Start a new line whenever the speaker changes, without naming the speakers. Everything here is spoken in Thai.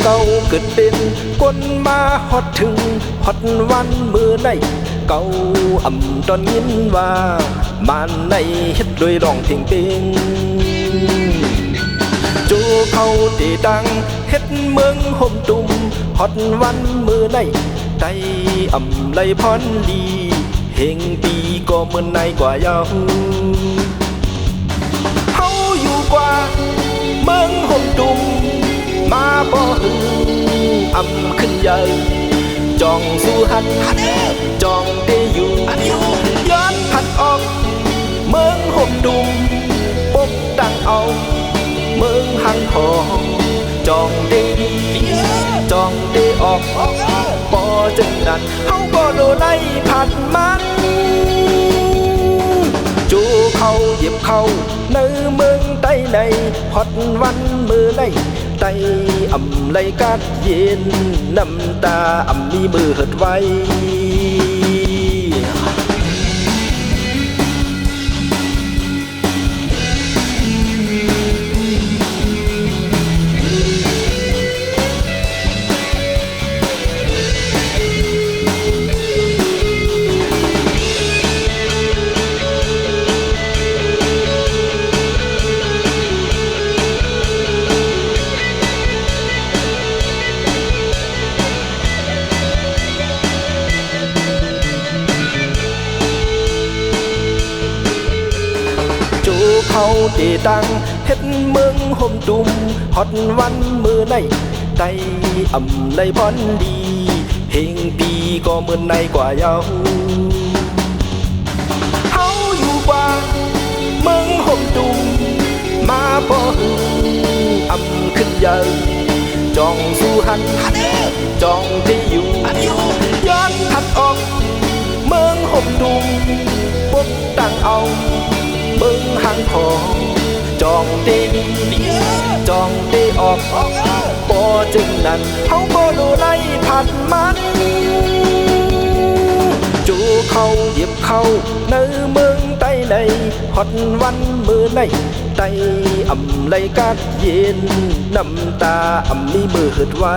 เก่าเกิดเป็นคนมาฮอดถึงฮอดวันมือในเก่าตอนยินว่ามันในเฮ็ดโดยร้องเพลงเป็นจูเขาตีดังเฮ็ดเมืองห่มตุ่มฮอดวันมือในไตไลพรดีเฮงปีก็เหมือนในกว่ายาวเฮาอยู่กว่าเมืองห่มตุ่มมาบ่หึงขึ้นใหญ่จองสู่หันจองได้อยู่ย้อนพัดออกเมืองห่มตุ่มปกดังเอาเมืองหังหองจองได้ดีจองได้ออกพอจังนั้นเฮาก็โดนไล่ผ่านมันจูเขาเหยียบเขาในเมืองใต้ในฮอดวันมือในไตไลกาดเย็นน้ำตามีมือเหิดไว้เขาตีดังเฮ็ดเมืองห่มตุ่มฮอดวันมือในไตไลพรดีเฮงปีก็เหมือนในกว่ายาวเฮาอยู่กว่าเมืองห่มตุ่มมาบ่หึงขึ้นใหญ่จองสู่หันจองได้อยู่ย้อนพัดออกเมืองห่มตุ่มปกตั้งเอาเมืองหังหองจองได้ดีจองได้ออกบ่จึงนั้นเฮาบ่โลไล่ผ่านมันจูเขาเหยียบเขาในเมืองใต้ในฮอดวันมือในไตไลกาดเย็นน้ำตามีมือเหิดไว้